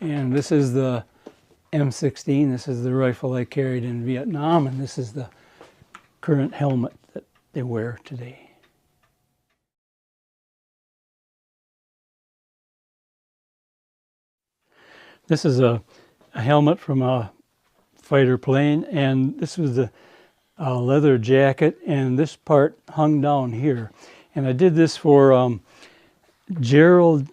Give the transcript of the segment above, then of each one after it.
And this is the M16. This is the rifle I carried in Vietnam, and this is the current helmet that they wear today. This is a helmet from a fighter plane, and this was the leather jacket, and this part hung down here. And I did this for Gerald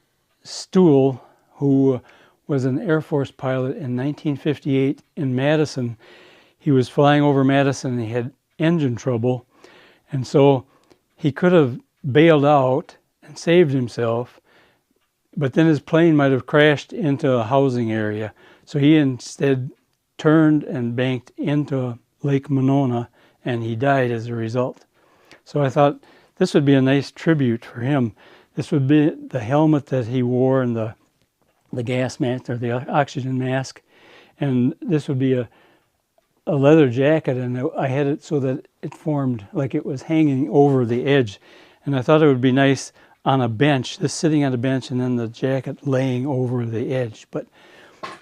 Stuhl, who was an Air Force pilot in 1958 in Madison. He was flying over Madison and he had engine trouble, and so he could have bailed out and saved himself, but then his plane might have crashed into a housing area. So he instead turned and banked into Lake Monona, and he died as a result. So I thought this would be a nice tribute for him. This would be the helmet that he wore and the gas mask or the oxygen mask, and this would be a leather jacket, and I had it so that it formed like it was hanging over the edge. And I thought it would be nice on a bench, this sitting on a bench and then the jacket laying over the edge. But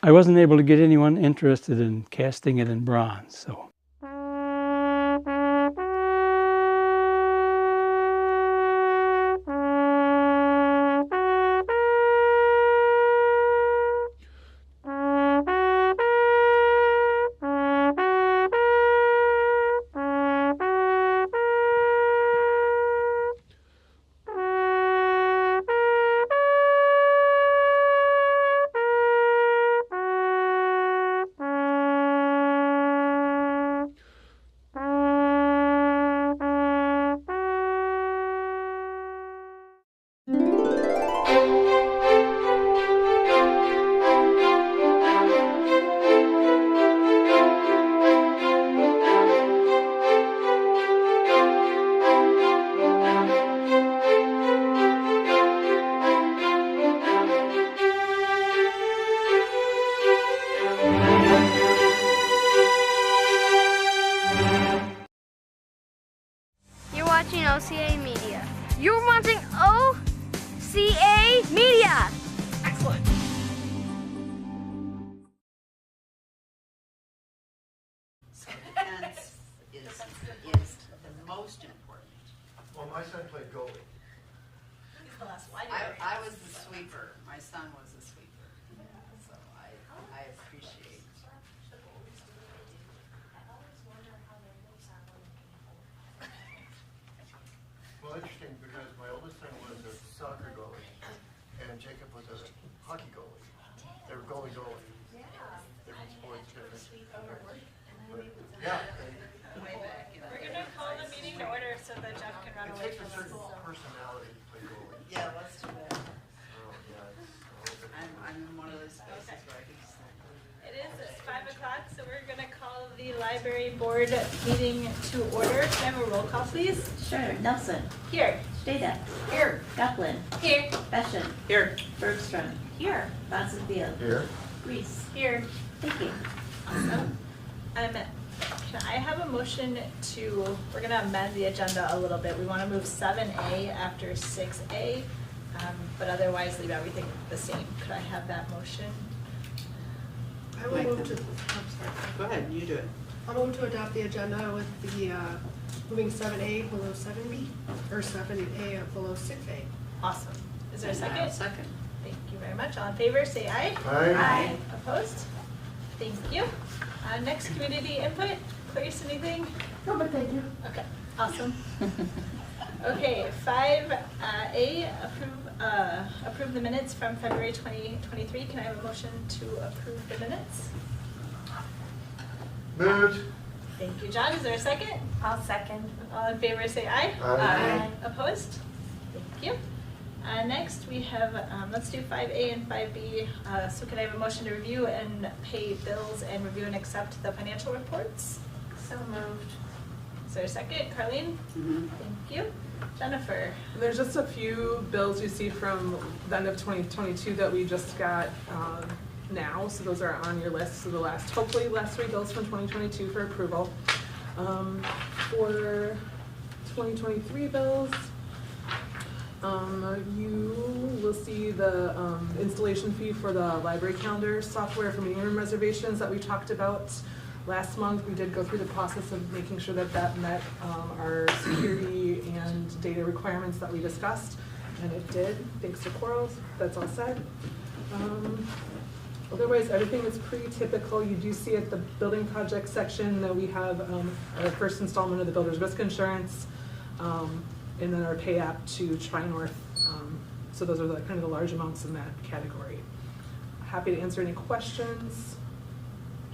I wasn't able to get anyone interested in casting it in bronze, so. Watching OCA Media. You're watching OCA Media. Excellent. Self-defense is the most important. Well, my son played goalie. He's the last one. I was the sweeper. My son was the sweeper. So I appreciate. Well, interesting, because my oldest son was a soccer goalie, and Jacob was a hockey goalie. They were goalie. Different sports, but, yeah. Way back in the We're going to call the meeting to order so that Jeff can run It away takes a from certain school. personality to play goalie. Yeah, let's do that. Oh, yeah, it's I'm in one of those spaces where I can just. It is 5 o'clock, so we're going to call the library board meeting to order. Can I have a roll call, please? Sure. Nelson. Here. Stadek. Here. Gaplin. Here. Beschen. Here. Bergstrom. Here. Bossenfield. Here. Reese. Here. Thank you. Awesome. Can I have a motion to, we're going to amend the agenda a little bit. We want to move 7A after 6A, but otherwise leave everything the same. Could I have that motion? I will move to, Go ahead, you do it. I'll move to adopt the agenda with the, moving 7A below 7B, or 7A below 6A. Awesome. Is there a And second? I'll second. Thank you very much. All in favor, say aye. Aye. Opposed? Thank you. Next, community input. Clarice, anything? No, but thank you. Okay, awesome. Okay, 5A, approve the minutes from February 2023. Can I have a motion to approve the minutes? Moved. Thank you, John. Is there a second? I'll second. All in favor, say aye. Aye. Opposed? Thank you. Next, we have, let's do 5A and 5B. So can I have a motion to review and pay bills and review and accept the financial reports? So moved. Is there a second? Carlene? Mhm. Thank you. Jennifer? There's just a few bills received from the end of 2022 that we just got now, so those are on your list. So the hopefully last 3 bills from 2022 for approval. For 2023 bills, you you'll see the installation fee for the library calendar software for meeting room reservations that we talked about last month. We did go through the process of making sure that that met our security and data requirements that we discussed, and it did, thanks to Quarles. That's all said. Otherwise, everything is pretty typical. You do see at the building project section that we have our first installment of the builder's risk insurance, and then our pay app to Tri-North. So those are the kind of the large amounts in that category. Happy to answer any questions.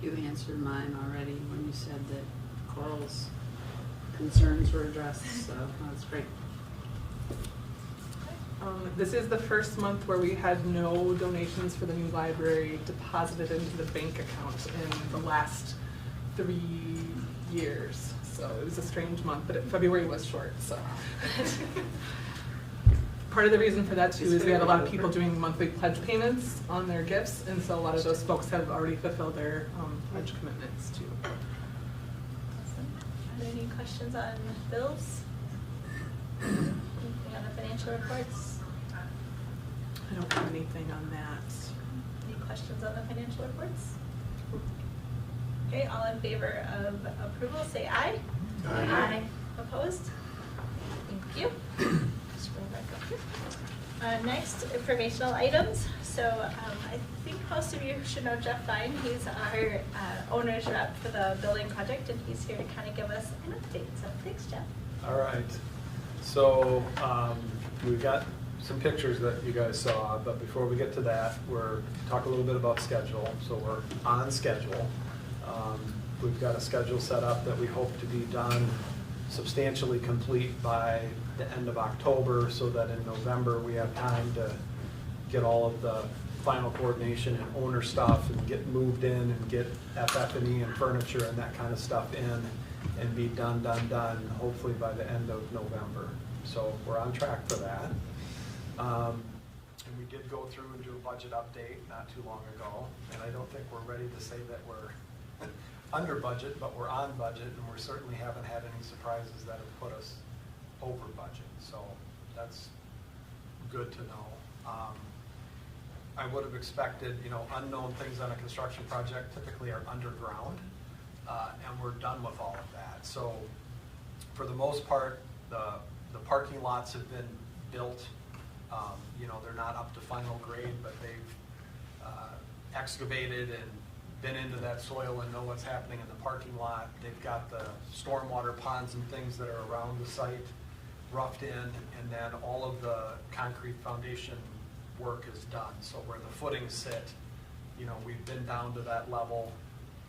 You answered mine already when you said that Coral's concerns were addressed, so that's great. This is the first month where we had no donations for the new library deposited into the bank account in the last 3 years. So it was a strange month, but February was short, so. Part of the reason for that too is we had a lot of people doing monthly pledge payments on their gifts, and so a lot of those folks have already fulfilled their pledge commitments too. Awesome. Are there any questions on bills? Anything on the financial reports? I don't have anything on that. Any questions on the financial reports? Okay, all in favor of approval, say aye. Aye. Opposed? Thank you. Just bring back up here. Next, informational items. So I think most of you should know Jeff Fine. He's our owner's rep for the building project, and he's here to kind of give us an update. So thanks, Jeff. All right. So we've got some pictures that you guys saw, but before we get to that, we're talk a little bit about schedule. So we're on schedule. We've got a schedule set up that we hope to be done substantially complete by the end of October, so that in November we have time to get all of the final coordination and owner stuff and get moved in and get FF&E and furniture and that kind of stuff in and be done, hopefully by the end of November. So we're on track for that. And we did go through and do a budget update not too long ago, and I don't think we're ready to say that we're under budget, but we're on budget, and we certainly haven't had any surprises that have put us over budget. So that's good to know. I would have expected, unknown things on a construction project typically are underground, and we're done with all of that. So for the most part, the parking lots have been built. They're not up to final grade, but they've excavated and been into that soil and know what's happening in the parking lot. They've got the stormwater ponds and things that are around the site roughed in, and then all of the concrete foundation work is done. So where the footings sit, we've been down to that level.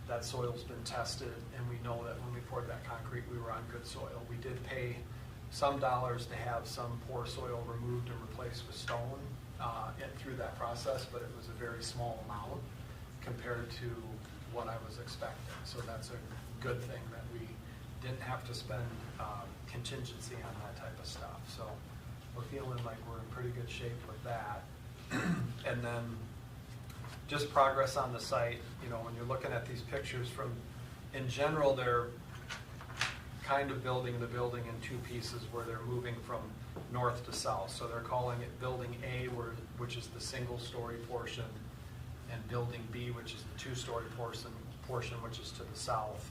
That soil's been tested, and we know that when we poured that concrete, we were on good soil. We did pay some dollars to have some poor soil removed and replaced with stone through that process, but it was a very small amount compared to what I was expecting. So that's a good thing that we didn't have to spend contingency on that type of stuff. So we're feeling like we're in pretty good shape with that. And then just progress on the site. When you're looking at these pictures in general, they're kind of building the building in two pieces where they're moving from north to south. So they're calling it Building A, which is the single-story portion, and Building B, which is the two-story portion, which is to the south.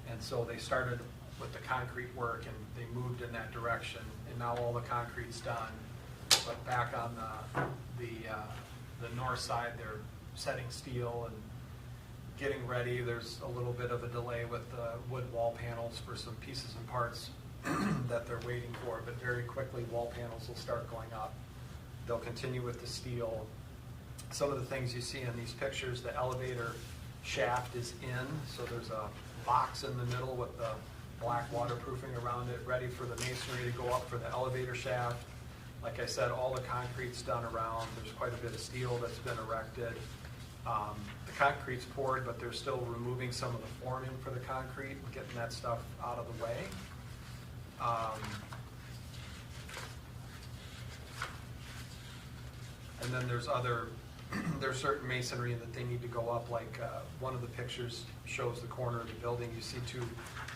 And so they started with the concrete work, and they moved in that direction, and now all the concrete's done. But back on the north side, they're setting steel and getting ready. There's a little bit of a delay with the wood wall panels for some pieces and parts that they're waiting for, but very quickly wall panels will start going up. They'll continue with the steel. Some of the things you see in these pictures, the elevator shaft is in, so there's a box in the middle with the black waterproofing around it, ready for the masonry to go up for the elevator shaft. Like I said, all the concrete's done around. There's quite a bit of steel that's been erected. The concrete's poured, but they're still removing some of the forming for the concrete and getting that stuff out of the way. And then there's certain masonry that they need to go up, like one of the pictures shows the corner of the building. You see two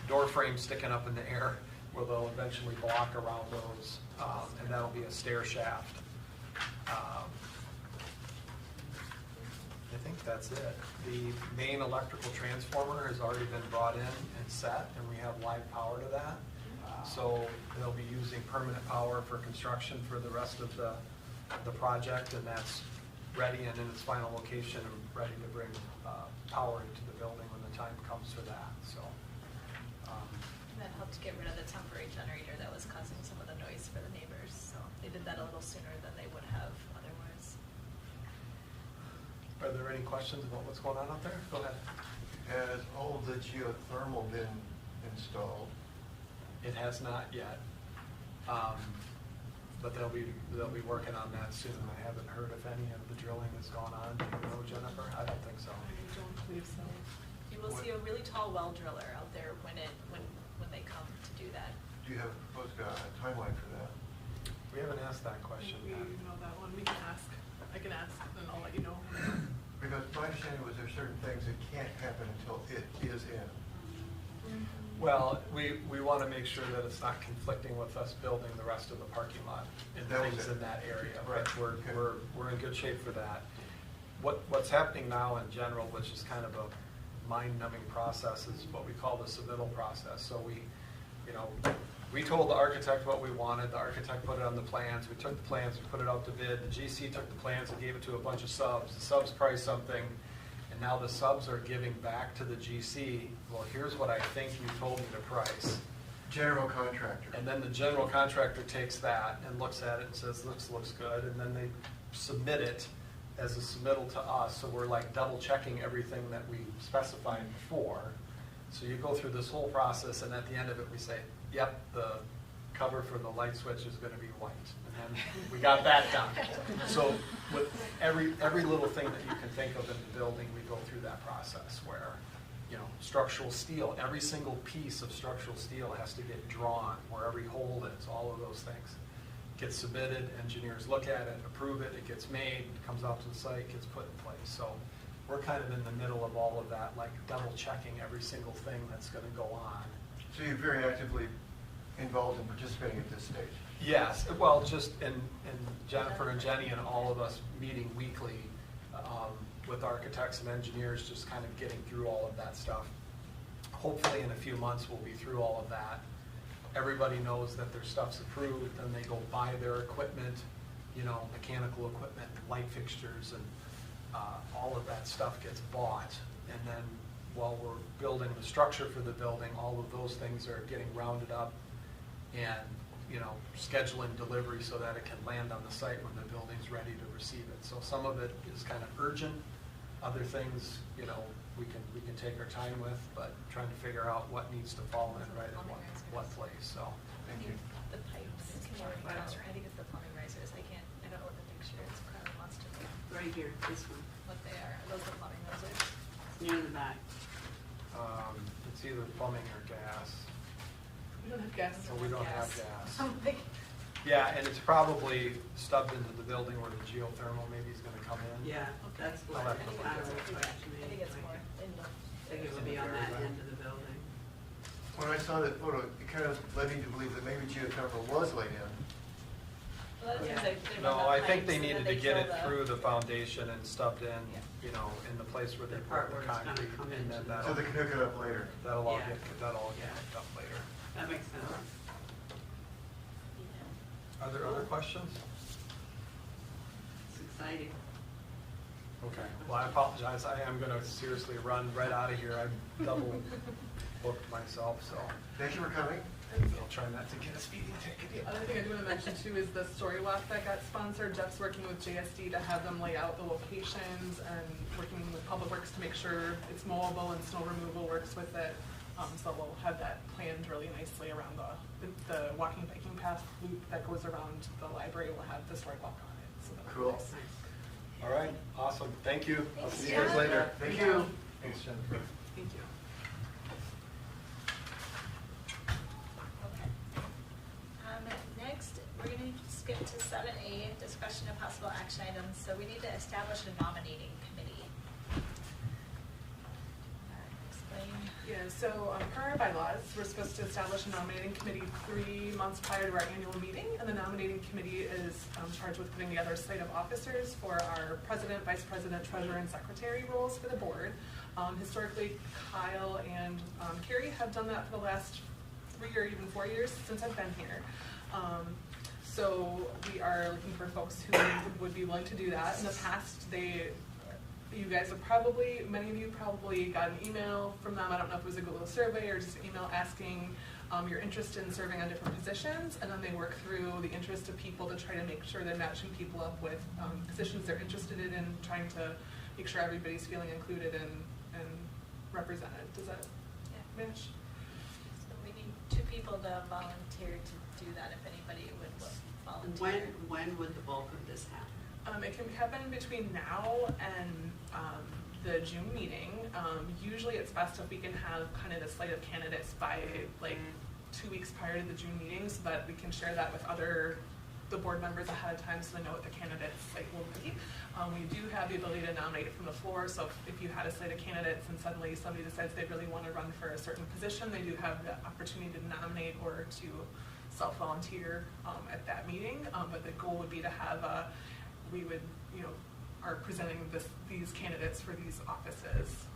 door frames sticking up in the air where they'll eventually block around those, and that'll be a stair shaft I think that's it. The main electrical transformer has already been brought in and set, and we have live power to that. So they'll be using permanent power for construction for the rest of the project, and that's ready and in its final location and ready to bring power into the building when the time comes for that, so. That helped get rid of the temporary generator that was causing some of the noise for the neighbors, so they did that a little sooner than they would have otherwise. Are there any questions about what's going on out there? Go ahead. Has all of the geothermal been installed? It has not yet, but they'll be working on that soon. I haven't heard if any of the drilling has gone on. Do you know, Jennifer? I don't think so. I don't believe so. You will see a really tall well driller out there when they come to do that. Do you have a proposed timeline for that? We haven't asked that question We yet. know that one, we can ask, I can ask, and I'll let you know. Because my understanding was there's certain things that can't happen until it is in. Well, we want to make sure that it's not conflicting with us building the rest of the parking lot and That was things it. in that area. Right. We're, Okay. we're in good shape for that. What's happening now in general, which is kind of a mind-numbing process, is what we call the submittal process. So we told the architect what we wanted, the architect put it on the plans, we took the plans, we put it out to bid, the GC took the plans and gave it to a bunch of subs. The subs priced something, and now the subs are giving back to the GC, well, here's what I think you told me to price. General contractor. And then the general contractor takes that and looks at it and says, looks good, and then they submit it as a submittal to us, so we're like double checking everything that we specified before. So you go through this whole process, and at the end of it, we say, yep, the cover for the light switch is gonna be white, and then we got that done. So with every little thing that you can think of in the building, we go through that process where, structural steel, every single piece of structural steel has to get drawn, where every hole is, all of those things. Gets submitted, engineers look at it, approve it, it gets made, comes out to the site, gets put in place. So we're kind of in the middle of all of that, like double checking every single thing that's gonna go on. So you're very actively involved in participating at this stage? Yes, well, just in Jennifer and Jenny and all of us meeting weekly with architects and engineers, just kind of getting through all of that stuff. Hopefully in a few months, we'll be through all of that. Everybody knows that their stuff's approved, then they go buy their equipment, mechanical equipment, light fixtures, and all of that stuff gets bought. And then while we're building the structure for the building, all of those things are getting rounded up and, scheduling delivery so that it can land on the site when the building's ready to receive it. So some of it is kind of urgent. Other things, we can take our time with, but trying to figure out what needs to fall in right in what place, so. Thank you. The pipes, can you tell us, I think it's the plumbing risers, I don't know what the picture is, Carla wants to know Right here, this one, what they are. Are those the plumbing risers? it's near the back. It's either plumbing or gas. We don't have gas. So we don't have gas. I'm like, Yeah, and it's probably stubbed into the building where the geothermal maybe is gonna come in. Yeah, that's what I'll I have to look kind at of it. looks like to me. I think it's more in the. I think it would be on that end of the building. When I saw that photo, it kind of led me to believe that maybe geothermal was laid in. Well, that means they No, run I the think pipes they and needed then to they get drill it through the foundation and stubbed in, Yeah. in the place where they The put part the where it's gonna concrete, come and into then the- So they can hook it up later. that'll all Yeah. get hooked up later. That makes sense. Are there other questions? It's exciting. Okay, well, I apologize, I am gonna seriously run right out of here, I double booked myself, so Thank you for coming. I'll try not to get a speeding ticket. The other thing I do want to mention too is the story walk that got sponsored. Jeff's working with JSD to have them lay out the locations and working with Public Works to make sure it's mowable and snow removal works with it. So we'll have that planned really nicely around the walking biking path loop that goes around the library. Will have the story walk on it. So that'll be Cool. nice. All right, awesome, thank you. I'll see you Thanks, guys later. Jeff. Thank you. Thanks, Jennifer. Thank you. Okay. Next, we're gonna skip to 7A, discussion of possible action items. So we need to establish a nominating committee. Explain. Yeah, Per our bylaws, we're supposed to establish a nominating committee 3 months prior to our annual meeting, and the nominating committee is charged with putting together a slate of officers for our president, vice president, treasurer, and secretary roles for the board. Historically, Kyle and Carrie have done that for the last 3 or even 4 years since I've been here. So we are looking for folks who would be willing to do that. In the past, you guys have probably, many of you probably got an email from them. I don't know if it was a Google survey or just an email asking your interest in serving on different positions, and then they work through the interest of people to try to make sure they're matching people up with positions they're interested in, and trying to make sure everybody's feeling included and represented. Does that match? So we need 2 people to volunteer to do that if anybody would volunteer. When would the bulk of this happen? It can happen between now and the June meeting. Usually it's best if we can have kind of the slate of candidates by like 2 weeks prior to the June meetings, but we can share that with the board members ahead of time so they know what the candidates will be. We do have the ability to nominate from the floor, so if you had a slate of candidates and suddenly somebody decides they really want to run for a certain position, they do have the opportunity to nominate or to self-volunteer at that meeting. But the goal would be to have we would, are presenting these candidates for these offices.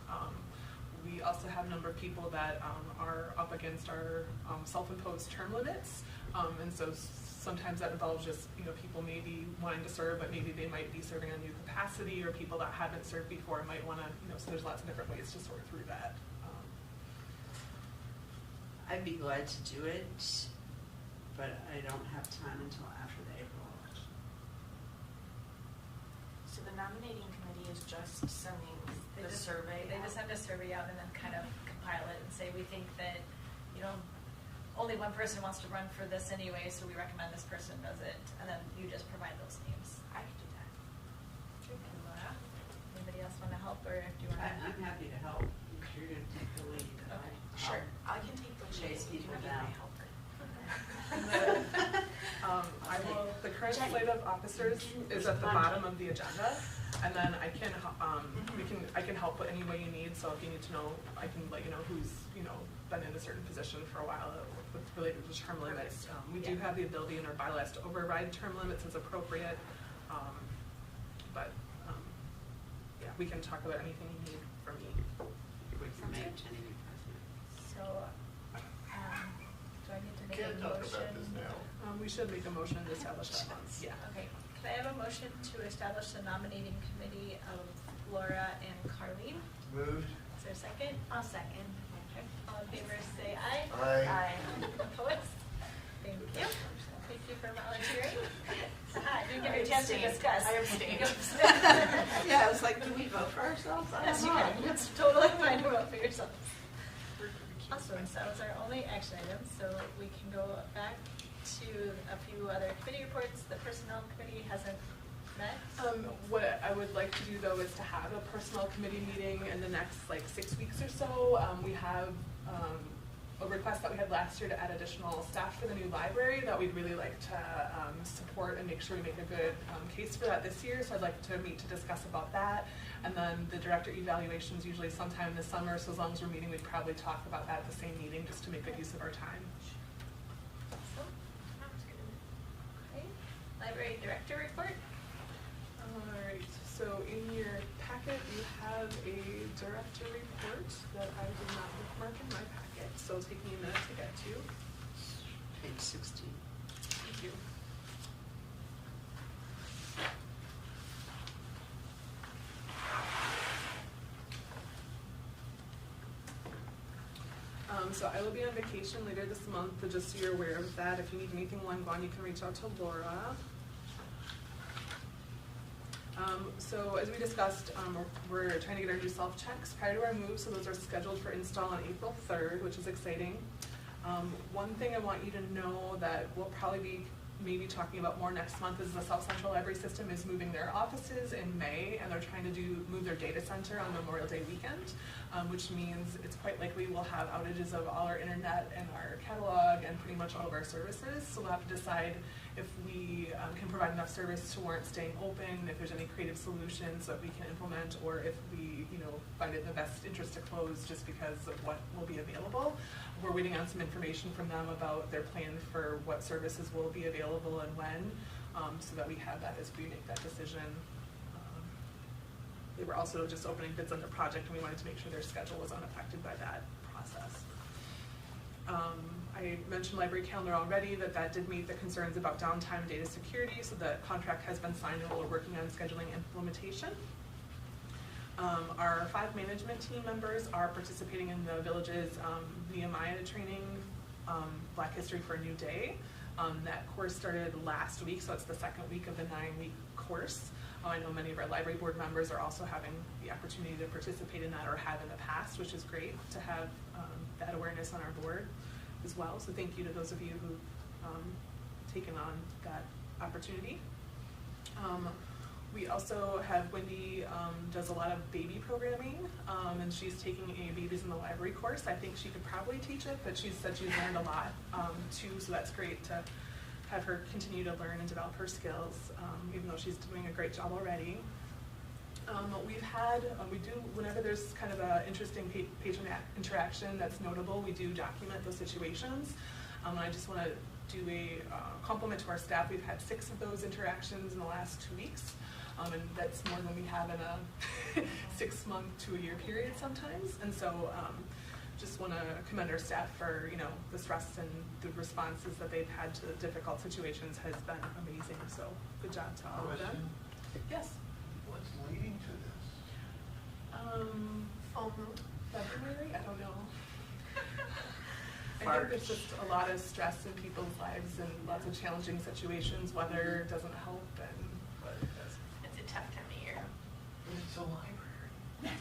We also have a number of people that are up against our self-imposed term limits, and so sometimes that involves just people maybe wanting to serve, but maybe they might be serving in a new capacity, or people that haven't served before might want to. So there's lots of different ways to sort through that. I'd be glad to do it, but I don't have time until after the April. So the nominating committee is just sending the survey They out? just send a survey out and then kind of compile it and say, we think that, only one person wants to run for this anyway, so we recommend this person does it, and then you just provide those names. I can do that. And Laura, anybody else want to help, or do you want to? I'm happy to help. You're going to take the lead. Okay. Sure. I can take the Chase lead. You people can be down. my helper. The current slate of officers is at the bottom of the agenda, and then I can help with any way you need. So if you need to know, I can let you know who's been in a certain position for a while with related to term limits. We do have the ability in our bylaws to override term limits as appropriate, but we can talk about anything you need from me. We can make Jenny be president. So, do I need to make Can't a talk motion? about this now. We should make a motion to establish that once. Yeah. Okay, can I have a motion to establish the nominating committee of Laura and Carlene? Moved. Is there a second? I'll second. Okay, all in favor say aye. Aye. Opposed? Thank you. Thank you for volunteering. Didn't give you a chance to discuss. I abstained. Yeah, I was like, do we vote for ourselves? I Yes, don't you know. can. It's totally fine to vote for yourselves. Awesome, so that was our only action item, so we can go back to a few other committee reports. The personnel committee hasn't met. What I would like to do though is to have a personnel committee meeting in the next 6 weeks or so. We have a request that we had last year to add additional staff for the new library that we'd really like to support and make sure we make a good case for that this year. So I'd like to meet to discuss about that. And then the director evaluation is usually sometime in the summer, so as long as we're meeting, we'd probably talk about that at the same meeting just to make good use of our time. Awesome. Okay, library director report. Alright, so in your packet you have a director report that I did not bookmark in my packet, so it'll take me a minute to get to. Page 16. Thank you. So I will be on vacation later this month, but just so you're aware of that, if you need anything while I'm gone, you can reach out to Laura. So as we discussed, we're trying to get our new self-checks prior to our move, so those are scheduled for install on April 3rd, which is exciting. One thing I want you to know that we'll probably be maybe talking about more next month is the South Central Library System is moving their offices in May, and they're trying to move their data center on Memorial Day weekend, which means it's quite likely we'll have outages of all our internet and our catalog and pretty much all of our services. So we'll have to decide if we can provide enough service to warrant staying open, if there's any creative solutions that we can implement, or if we, find it in the best interest to close just because of what will be available. We're waiting on some information from them about their plan for what services will be available and when, so that we have that as we make that decision. They were also just opening bids on the project, and we wanted to make sure their schedule was unaffected by that process. I mentioned library calendar already, that did meet the concerns about downtime and data security, so the contract has been signed and we're working on scheduling implementation. Our 5 management team members are participating in the village's Nehemiah training, Black History for a New Day. That course started last week, so it's the second week of the 9-week course. I know many of our library board members are also having the opportunity to participate in that, or have in the past, which is great to have that awareness on our board as well. So thank you to those of you who've taken on that opportunity. We also have Wendy does a lot of baby programming, and she's taking a Babies in the Library course. I think she could probably teach it, but she said she's learned a lot too, so that's great to have her continue to learn and develop her skills, even though she's doing a great job already. We do, whenever there's kind of an interesting patron interaction that's notable, we do document those situations. And I just want to do a compliment to our staff. We've had 6 of those interactions in the last 2 weeks. And that's more than we have in a 6-month to a year period sometimes. And so just want to commend our staff for, the stress and the responses that they've had to difficult situations has been amazing. So good job to all of them. Yes? What's leading to this? February? I don't know. I think there's just a lot of stress in people's lives and lots of challenging situations. Weather doesn't help, but It's a tough time of year. But it's a library.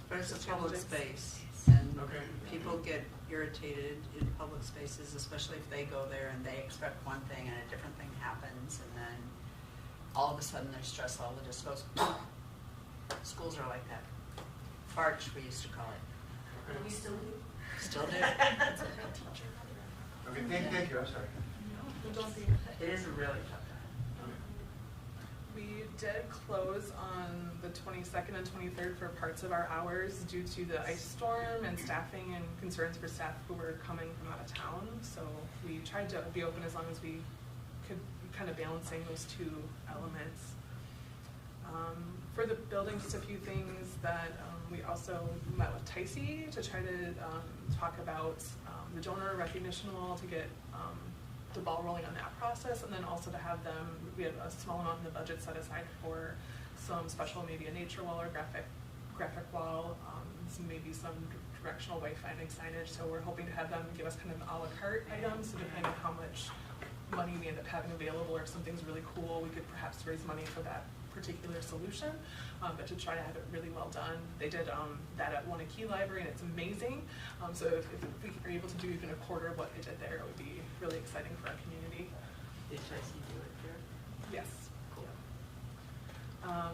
But it's a public challenging. space, and Okay. people get irritated in public spaces, especially if they go there and they expect one thing and a different thing happens, and then all of a sudden their stress level just goes. Schools are like that. Barch, we used to call it. Okay. We still do. Still do. Okay, thank you, I'm sorry. don't be. It is a really tough time. We did close on the 22nd and 23rd for parts of our hours due to the ice storm and staffing and concerns for staff who were coming from out of town. So we tried to be open as long as we could, kind of balancing those 2 elements. For the building, just a few things that we also met with TICE to try to talk about the donor recognition wall to get the ball rolling on that process, and then also to have them, we have a small amount in the budget set aside for some special, maybe a nature wall or graphic wall, maybe some directional wayfinding signage. So we're hoping to have them give us kind of a la carte items, so depending on how much money we end up having available, or if something's really cool, we could perhaps raise money for that particular solution, but to try to have it really well done. They did that at Wanakee Library, and it's amazing. So if we are able to do even a quarter of what they did there, it would be really exciting for our community. Did TICE do it here? Yes.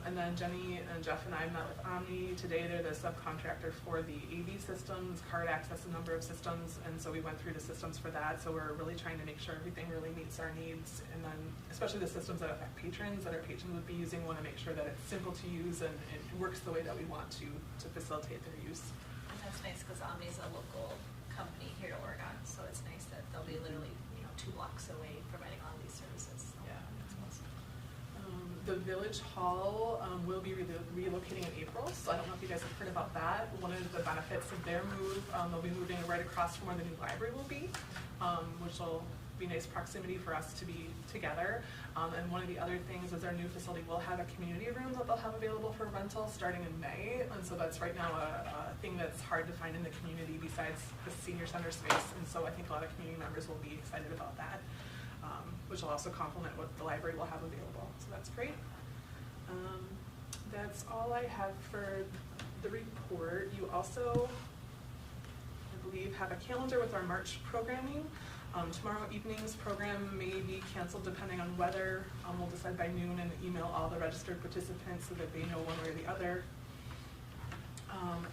And then Jenny and Jeff and I met with Omni today. They're the subcontractor for the AV systems, card access, a number of systems, and so we went through the systems for that. So we're really trying to make sure everything really meets our needs, and then especially the systems that affect patrons, that our patrons would be using, want to make sure that it's simple to use and it works the way that we want to facilitate their use. And that's nice because Omni's a local company here to Oregon, so it's nice that they'll be literally 2 blocks away providing all these services. So Yeah. that's awesome. The Village Hall will be relocating in April, so I don't know if you guys have heard about that. One of the benefits of their move, they'll be moving right across from where the new library will be, which will be nice proximity for us to be together. And one of the other things is our new facility will have a community room that they'll have available for rental starting in May, and so that's right now a thing that's hard to find in the community besides the senior center space, and so I think a lot of community members will be excited about that. Which will also complement what the library will have available. So that's great. That's all I have for the report. You also, I believe, have a calendar with our March programming. Tomorrow evening's program may be canceled depending on weather. We'll decide by noon and email all the registered participants so that they know one way or the other.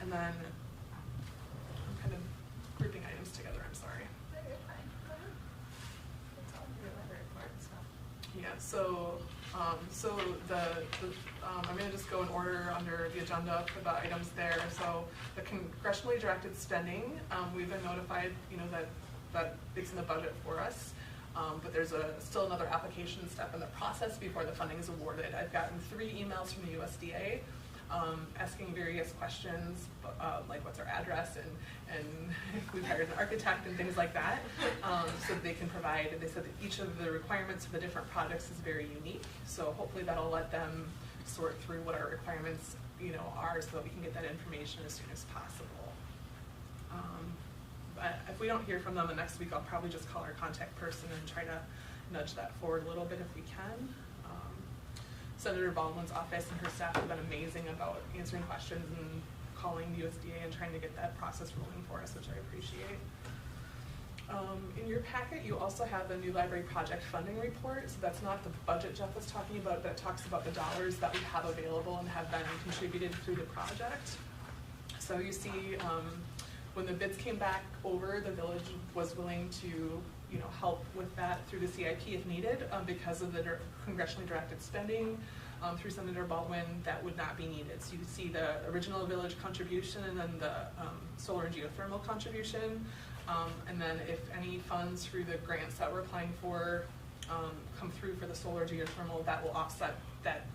And then I'm kind of grouping items together, I'm sorry. No, you're fine. Go ahead. It's all your library report, so. Yeah, so So I'm gonna just go in order under the agenda for the items there. So the congressionally directed spending, we've been notified, that it's in the budget for us. But there's still another application step in the process before the funding is awarded. I've gotten 3 emails from the USDA asking various questions, like what's our address and if we've hired an architect and things like that, so that they can provide. They said that each of the requirements for the different projects is very unique, so hopefully that'll let them sort through what our requirements are, so that we can get that information as soon as possible. But if we don't hear from them the next week, I'll probably just call our contact person and try to nudge that forward a little bit if we can. Senator Baldwin's office and her staff have been amazing about answering questions and calling the USDA and trying to get that process rolling for us, which I appreciate. In your packet, you also have the new library project funding report. So that's not the budget Jeff was talking about, but it talks about the dollars that we have available and have been contributed through the project. So you see, when the bids came back over, the village was willing to help with that through the CIP if needed, because of the congressionally directed spending through Senator Baldwin. That would not be needed. So you see the original village contribution and then the solar and geothermal contribution. And then if any funds through the grants that we're applying for come through for the solar geothermal, that will offset that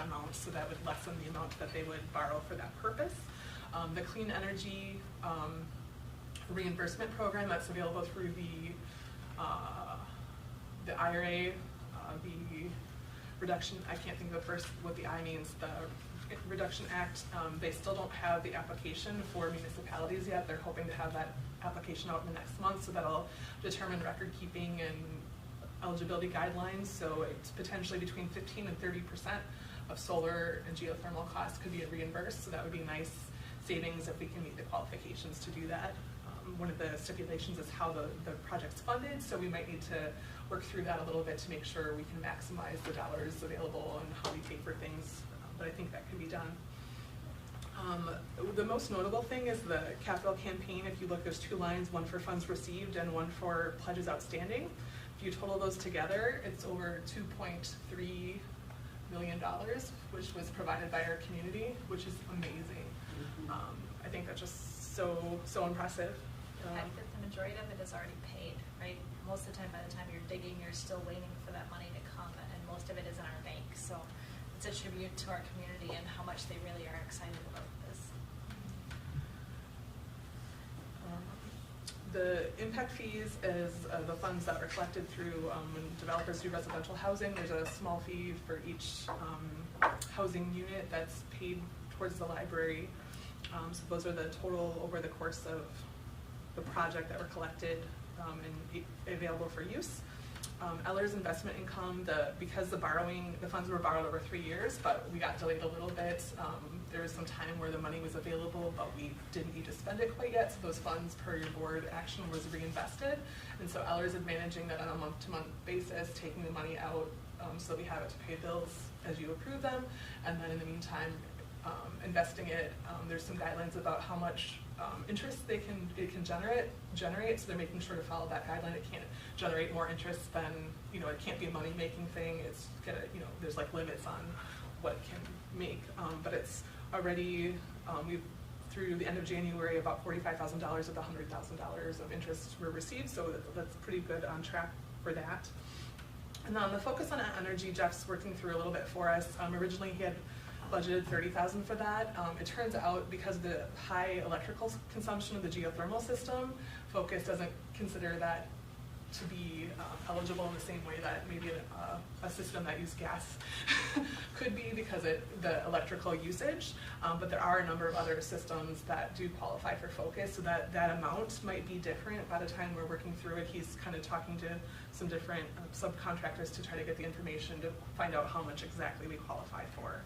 amount, so that would lessen the amount that they would borrow for that purpose. The clean energy reimbursement program that's available through the IRA, the reduction, I can't think of what the I means, the Reduction Act, they still don't have the application for municipalities yet. They're hoping to have that application out in the next month, so that'll determine record keeping and eligibility guidelines. So it's potentially between 15 and 30% of solar and geothermal costs could be reimbursed, so that would be a nice savings if we can meet the qualifications to do that. One of the stipulations is how the project's funded, so we might need to work through that a little bit to make sure we can maximize the dollars available and how we pay for things, but I think that can be done. The most notable thing is the capital campaign. If you look, there's 2 lines, one for funds received and one for pledges outstanding. If you total those together, it's over $2.3 million, which was provided by our community, which is amazing. I think that's just so impressive. The fact that the majority of it is already paid, right? Most of the time, by the time you're digging, you're still waiting for that money to come, and most of it is in our bank. So it's a tribute to our community and how much they really are excited about this. The impact fees is the funds that are collected through when developers do residential housing. There's a small fee for each housing unit that's paid towards the library. So those are the total over the course of the project that were collected and available for use. Eller's investment income, because the funds were borrowed over 3 years, but we got delayed a little bit. There was some time where the money was available, but we didn't need to spend it quite yet, so those funds per your board action was reinvested. And so Eller's is managing that on a month-to-month basis, taking the money out so we have it to pay bills as you approve them, and then in the meantime, investing it. There's some guidelines about how much interest it can generate, so they're making sure to follow that guideline. It can't generate more interest than, it can't be a money-making thing. It's gonna, there's like limits on what it can make, but it's already, we've, through the end of January, about $45,000 of the $100,000 of interest were received, so that's pretty good on track for that. And then the focus on energy, Jeff's working through a little bit for us. Originally he had budgeted $30,000 for that. It turns out, because of the high electrical consumption of the geothermal system, Focus doesn't consider that to be eligible in the same way that maybe a system that used gas could be, because the electrical usage, but there are a number of other systems that do qualify for Focus, so that amount might be different. By the time we're working through it, he's kind of talking to some different subcontractors to try to get the information to find out how much exactly we qualify for.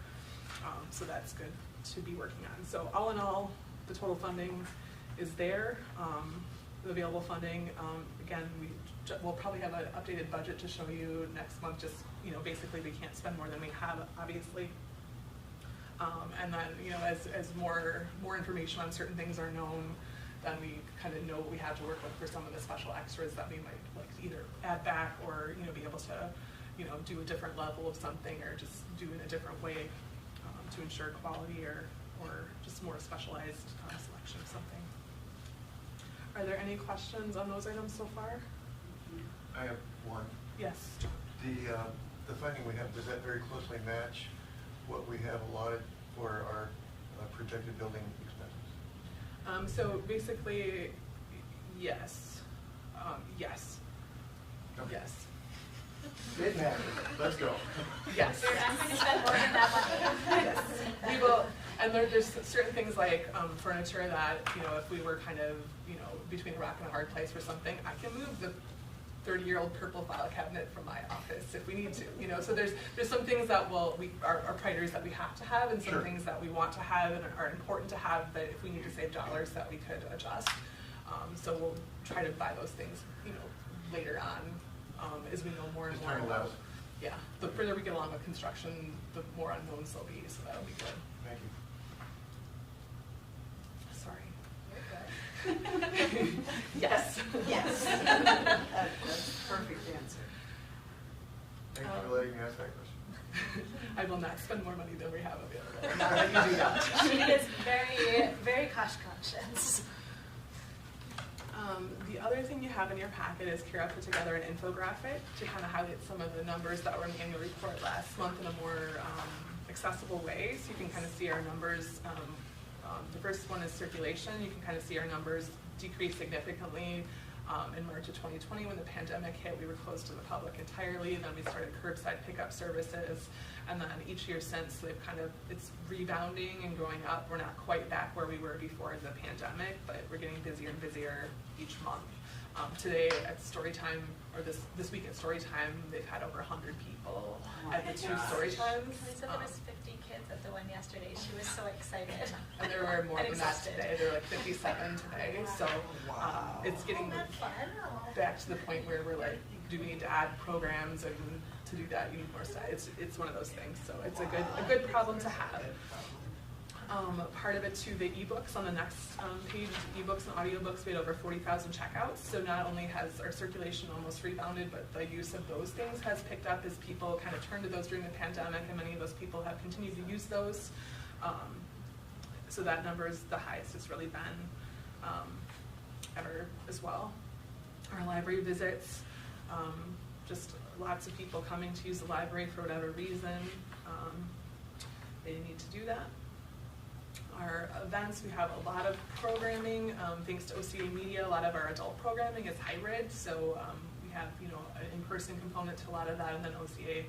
So that's good to be working on. So all in all, the total funding is there, the available funding. Again, we'll probably have an updated budget to show you next month. Just, basically we can't spend more than we have, obviously. And then, as more information on certain things are known, then we kind of know what we have to work with for some of the special extras that we might like to either add back or, be able to do a different level of something or just do in a different way to ensure quality or just more specialized selection of something. Are there any questions on those items so far? I have one. Yes. The funding we have, does that very closely match what we have allotted for our projected building expenses? So basically, yes. Yes. Okay. Yes. It matters. Let's go. Yes. I'm going to spend more than that money. Yes. We will, and there's certain things like furniture that, if we were kind of, between a rock and a hard place for something, I can move the 30-year-old purple file cabinet from my office if we need to, so there's some things that are priorities that we have to have, and some Sure. things that we want to have and are important to have, that if we need to save dollars that we could adjust. So we'll try to buy those things, later on, as we know more and Just more turn about. left. Yeah, the further we get along with construction, the more unknowns there'll be, so that'll be good. Thank you. Sorry. Yes. Yes. That's a perfect answer. Thank you for letting me ask that question. I will not spend more money than we have available. Not that you do that. She is very, very cost conscious. The other thing you have in your packet is Kara put together an infographic to kind of highlight some of the numbers that were in the annual report last month in a more accessible way. So you can kind of see our numbers. The first one is circulation. You can kind of see our numbers decrease significantly in March of 2020 when the pandemic hit. We were closed to the public entirely. Then we started curbside pickup services. And then each year since, it's rebounding and going up. We're not quite back where we were before the pandemic, but we're getting busier and busier each month. Today at Storytime, or this week at Storytime, they've had over 100 people at the two Storytimes. They said there was 50 kids at the one yesterday. She was so excited. And there were more And than that exhausted. today. There were like 57 today. So it's getting back to the point where we're like, do we need to add programs, and to do that you need more staff. It's one of those things. So it's a good problem to have. Part of it too, the ebooks on the next page, ebooks and audiobooks, we had over 40,000 checkouts. So not only has our circulation almost rebounded, but the use of those things has picked up as people kind of turned to those during the pandemic, and many of those people have continued to use those. So that number is the highest it's really been ever as well. Our library visits, just lots of people coming to use the library for whatever reason. They need to do that. Our events, we have a lot of programming, thanks to OCA Media. A lot of our adult programming is hybrid, so we have an in-person component to a lot of that, and then OCA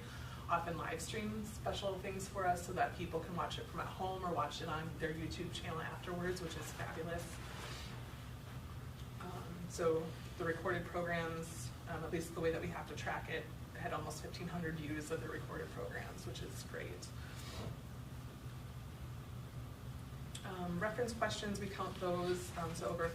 often live streams special things for us so that people can watch it from at home or watch it on their YouTube channel afterwards, which is fabulous. So the recorded programs, at least the way that we have to track it, had almost 1,500 views of the recorded programs, which is great. Reference questions, we count those, so over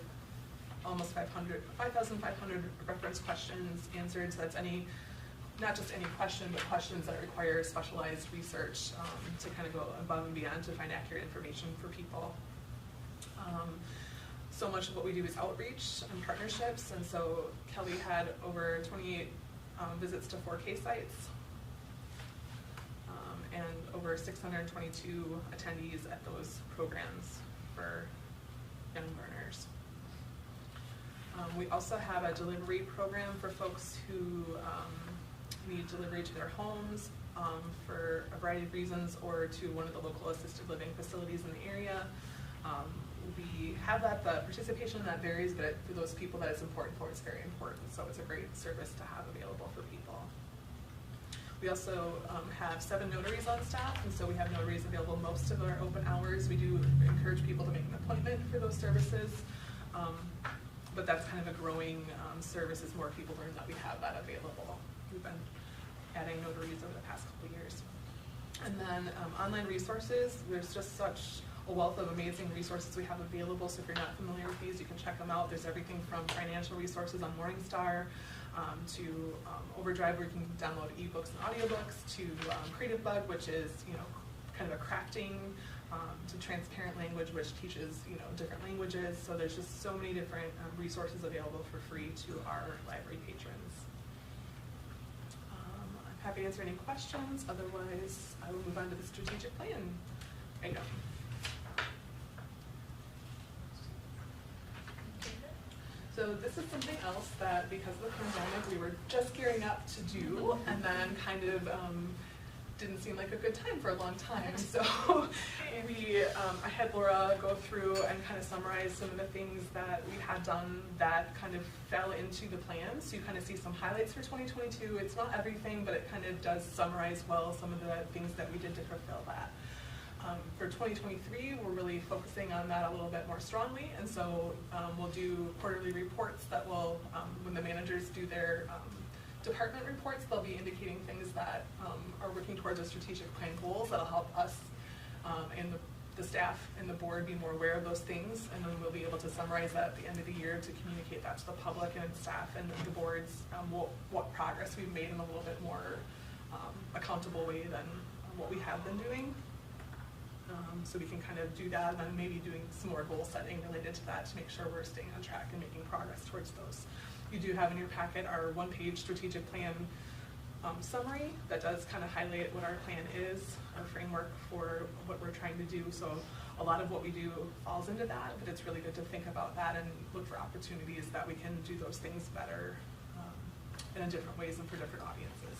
almost 5,500 reference questions answered. So that's not just any question, but questions that require specialized research to kind of go above and beyond to find accurate information for people. So much of what we do is outreach and partnerships, and so Kelly had over 28 visits to 4K sites, and over 622 attendees at those programs for young learners. We also have a delivery program for folks who need delivery to their homes for a variety of reasons, or to one of the local assisted living facilities in the area. We have that, the participation in that varies, but for those people that it's important for, it's very important. So it's a great service to have available for people. We also have 7 notaries on staff, and so we have notaries available most of our open hours. We do encourage people to make an appointment for those services, but that's kind of a growing service as more people learn that we have that available. We've been adding notaries over the past couple of years. And then online resources, there's just such a wealth of amazing resources we have available, so if you're not familiar with these, you can check them out. There's everything from financial resources on Morningstar, to Overdrive, where you can download ebooks and audiobooks, to Creative Bug, which is kind of a crafting, to Transparent Language, which teaches different languages. So there's just so many different resources available for free to our library patrons. I'm happy to answer any questions. Otherwise, I will move on to the strategic plan item. So this is something else that, because of the pandemic, we were just gearing up to do, and then kind of didn't seem like a good time for a long time. So I had Laura go through and kind of summarize some of the things that we had done that kind of fell into the plan. So you kind of see some highlights for 2022. It's not everything, but it kind of does summarize well some of the things that we did to fulfill that. For 2023, we're really focusing on that a little bit more strongly, and so we'll do quarterly reports that will, when the managers do their department reports, they'll be indicating things that are working towards our strategic plan goals that'll help us and the staff and the board be more aware of those things, and then we'll be able to summarize that at the end of the year to communicate that to the public and staff and the boards, what progress we've made in a little bit more accountable way than what we have been doing. So we can kind of do that, and then maybe doing some more goal setting related to that to make sure we're staying on track and making progress towards those. You do have in your packet our one-page strategic plan summary that does kind of highlight what our plan is, our framework for what we're trying to do. So a lot of what we do falls into that, but it's really good to think about that and look for opportunities that we can do those things better in different ways and for different audiences.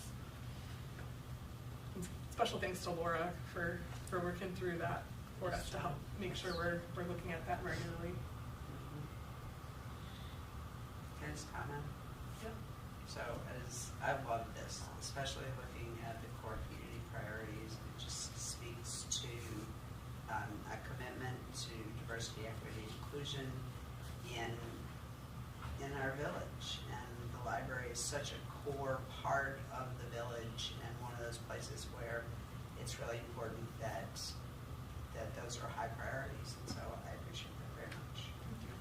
Special thanks to Laura for working through that for us to help make sure we're looking at that regularly. Can I just comment? Yeah. So I love this, especially looking at the core community priorities. It just speaks to a commitment to diversity, equity, inclusion in our village. And the library is such a core part of the village and one of those places where it's really important that those are high priorities. And so I appreciate that very much. Thank you.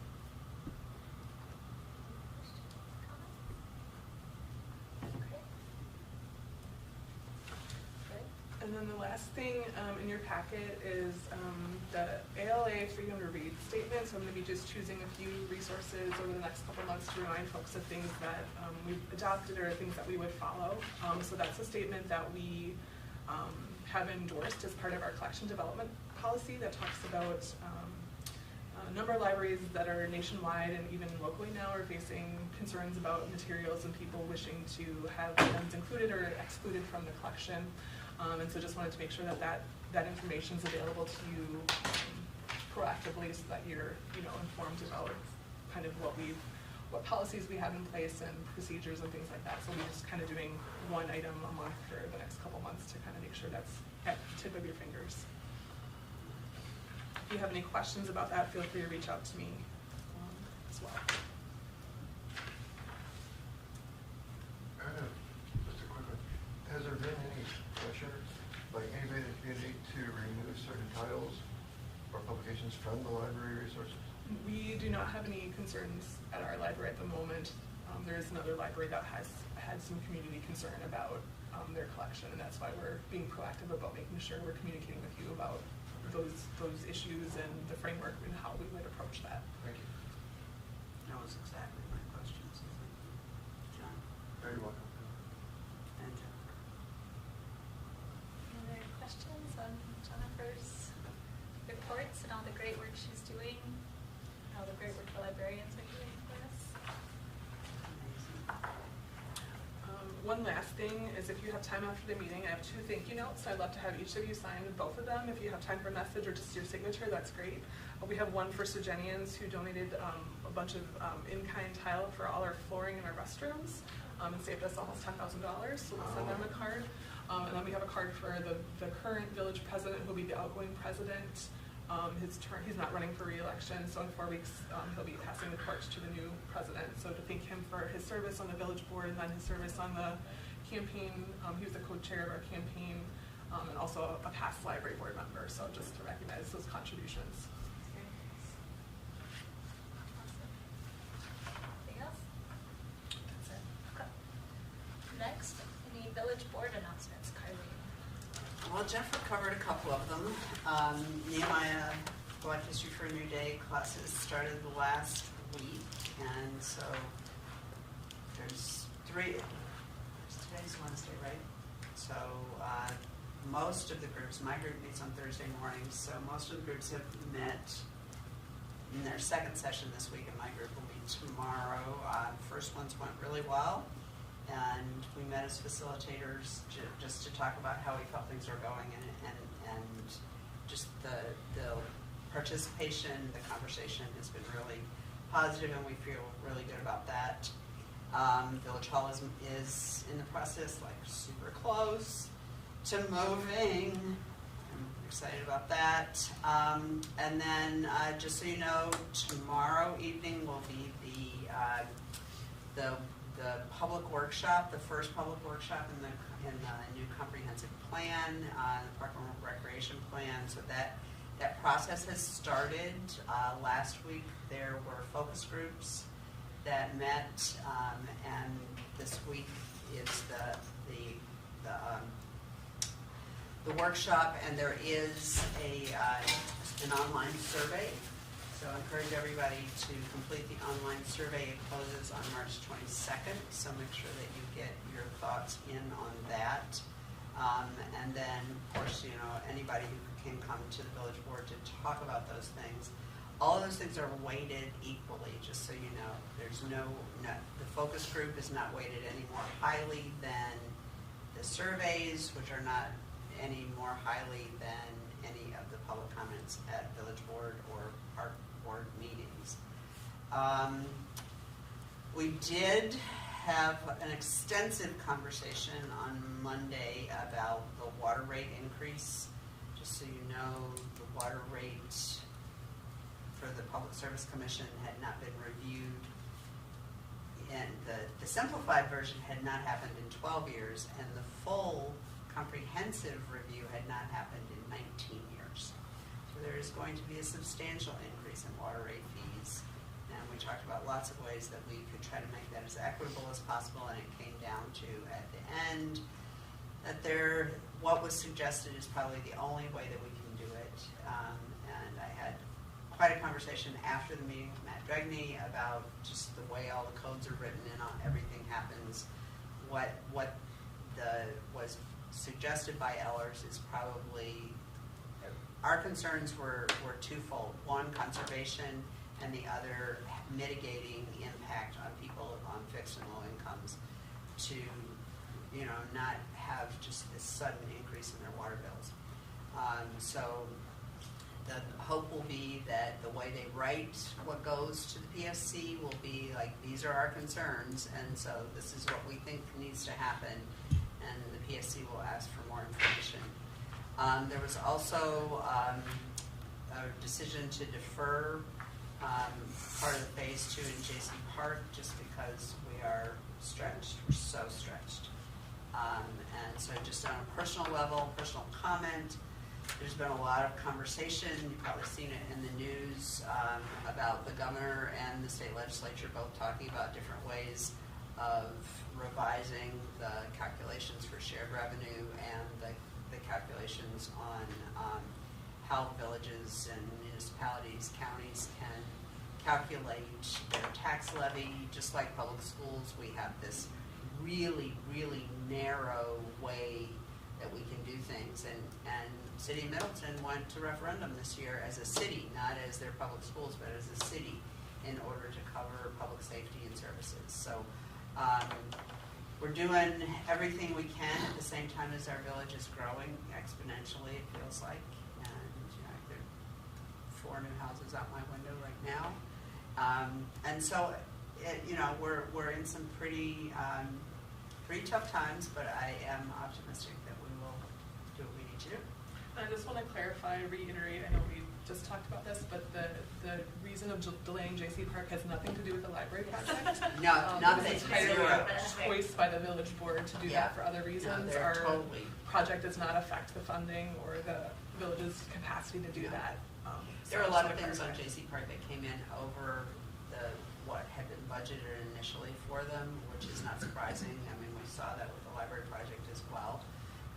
And then the last thing in your packet is the ALA Freedom to Read statement. So I'm going to be just choosing a few resources over the next couple months to remind folks of things that we've adopted or things that we would follow. So that's a statement that we have endorsed as part of our collection development policy that talks about a number of libraries that are nationwide and even locally now are facing concerns about materials and people wishing to have items included or excluded from the collection. And so just wanted to make sure that information is available to you proactively so that you're informed about kind of what policies we have in place and procedures and things like that. So we're just kind of doing one item a month for the next couple months to kind of make sure that's at the tip of your fingers. If you have any questions about that, feel free to reach out to me as well. Just a quick one. Has there been any pressure by anybody in the community to remove certain titles or publications from the library resources? We do not have any concerns at our library at the moment. There is another library that has had some community concern about their collection, and that's why we're being proactive about making sure we're communicating with you about those issues and the framework and how we would approach that. Thank you. That was exactly my question. So thank you, John. Very welcome. And John. Any other questions on Jennifer's reports and all the great work she's doing, all the great work the librarians are doing for us? Amazing. One last thing is if you have time after the meeting, I have 2 thank you notes. I'd love to have each of you sign both of them. If you have time for a message or just your signature, that's great. We have one for Sugenians who donated a bunch of in-kind tile for all our flooring in our restrooms and saved us almost $10,000, so we'll send them a card. And then we have a card for the current village president who will be the outgoing president. He's not running for re-election, so in 4 weeks he'll be passing the torch to the new president. So to thank him for his service on the village board and then his service on the campaign. He was the co-chair of our campaign and also a past library board member. So just to recognize those contributions. Anything else? That's it. Okay. Next, any village board announcements, Carly? Well, Jennifer covered a couple of them. Nehemiah Black History for a New Day classes started the last week, and so there's 3. Today's Wednesday, right? So most of the groups, my group meets on Thursday mornings, so most of the groups have met in their second session this week, and my group will meet tomorrow. First ones went really well, and we met as facilitators just to talk about how we felt things were going, and just the participation, the conversation has been really positive, and we feel really good about that. Village Hall is in the process, like super close to moving. I'm excited about that. And then, just so you know, tomorrow evening will be the public workshop, the first public workshop in the new comprehensive plan, the Park and Recreation Plan. So that process has started. Last week there were focus groups that met, and this week is the workshop, and there is an online survey. So I encourage everybody to complete the online survey. It closes on March 22nd, so make sure that you get your thoughts in on that. And then, of course, anybody who can come to the village board to talk about those things. All of those things are weighted equally, just so you know. There's the focus group is not weighted any more highly than the surveys, which are not any more highly than any of the public comments at village board or park board meetings. We did have an extensive conversation on Monday about the water rate increase. Just so you know, the water rate for the Public Service Commission had not been reviewed, and the simplified version had not happened in 12 years, and the full comprehensive review had not happened in 19 years. So there is going to be a substantial increase in water rate fees, and we talked about lots of ways that we could try to make that as equitable as possible, and it came down to, at the end, that what was suggested is probably the only way that we can do it. And I had quite a conversation after the meeting with Matt Dregney about just the way all the codes are written and everything happens. What was suggested by Ellers is probably, our concerns were twofold. One, conservation, and the other, mitigating impact on people on fixed and low incomes to not have just this sudden increase in their water bills. So the hope will be that the way they write what goes to the PSC will be like, these are our concerns, and so this is what we think needs to happen, and the PSC will ask for more information. There was also a decision to defer part of the phase 2 in JC Park just because we are stretched. We're so stretched. And so just on a personal level, personal comment, there's been a lot of conversation, you've probably seen it in the news, about the governor and the state legislature both talking about different ways of revising the calculations for shared revenue and the calculations on how villages and municipalities, counties can calculate their tax levy. Just like public schools, we have this really, really narrow way that we can do things. And City of Middleton went to referendum this year as a city, not as their public schools, but as a city, in order to cover public safety and services. So we're doing everything we can at the same time as our village is growing exponentially, it feels like. And there are 4 new houses out my window right now. And so, we're in some pretty tough times, but I am optimistic that we will do what we need to do. I just want to clarify, reiterate, I know we just talked about this, but the reason of delaying JC Park has nothing to do with the library project. No, nothing. It's entirely Zero. a choice by the village board to do that for other reasons. No, Our totally. project does not affect the funding or the village's capacity to do that. There are a lot of things on JC Park that came in over what had been budgeted initially for them, which is not surprising. I mean, we saw that with the library project as well.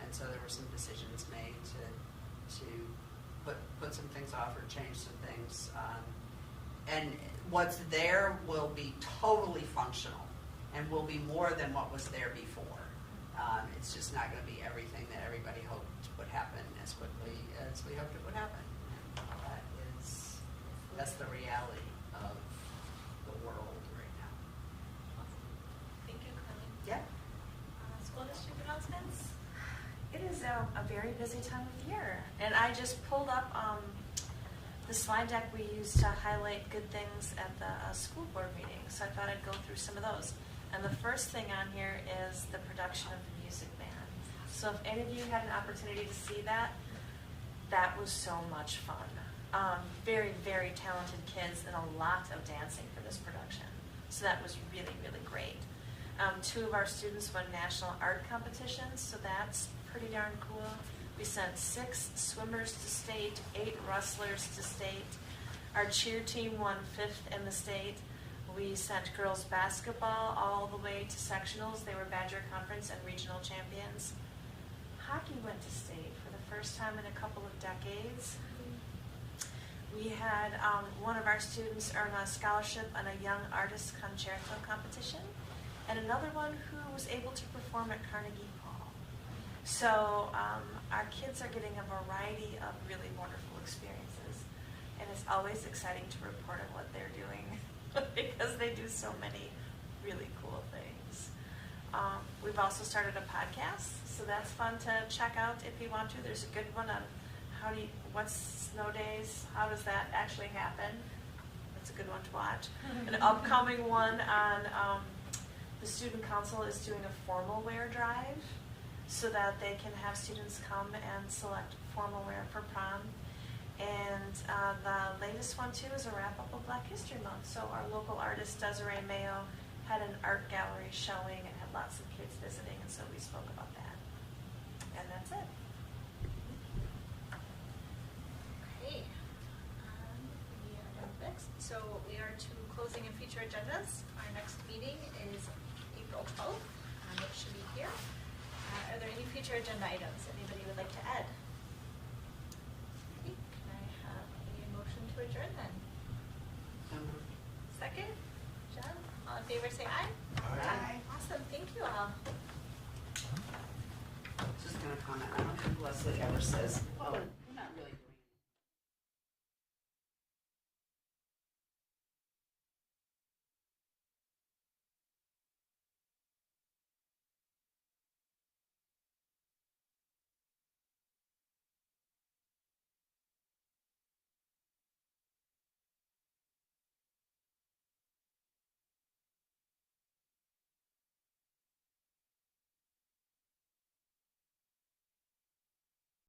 And so there were some decisions made to put some things off or change some things. And what's there will be totally functional and will be more than what was there before. It's just not gonna be everything that everybody hoped would happen as quickly as we hoped it would happen. That's the reality of the world right now. Thank you, Carly. Yeah. School district announcements? It is a very busy time of year, and I just pulled up the slide deck we used to highlight good things at the school board meeting, so I thought I'd go through some of those. And the first thing on here is the production of the Music Man. So if any of you had an opportunity to see that, that was so much fun. Very, very talented kids and a lot of dancing for this production. So that was really, really great. 2 of our students won national art competitions, so that's pretty darn cool. We sent 6 swimmers to state, 8 wrestlers to state. Our cheer team won 5th in the state. We sent girls basketball all the way to sectionals. They were Badger Conference and regional champions. Hockey went to state for the first time in a couple of decades. We had one of our students earn a scholarship on a Young Artist Concerto competition, and another one who was able to perform at Carnegie Hall. So our kids are getting a variety of really wonderful experiences, and it's always exciting to report on what they're doing because they do so many really cool things. We've also started a podcast, so that's fun to check out if you want to. There's a good one on what's snow days, how does that actually happen? That's a good one to watch. An upcoming one on the student council is doing a formal wear drive so that they can have students come and select formal wear for prom. And the latest one too is a wrap up of Black History Month. So our local artist Desiree Mayo had an art gallery showing and had lots of kids visiting, and so we spoke about that. And that's it. Okay. We are done next. So we are to closing and future agendas. Our next meeting is April 12th, which should be here. Are there any future agenda items anybody would like to add? Okay. Can I have a motion to adjourn then? Second? John? All in favor say aye. Aye. Awesome. Thank you all. Just gonna comment, I don't think Leslie ever says, oh,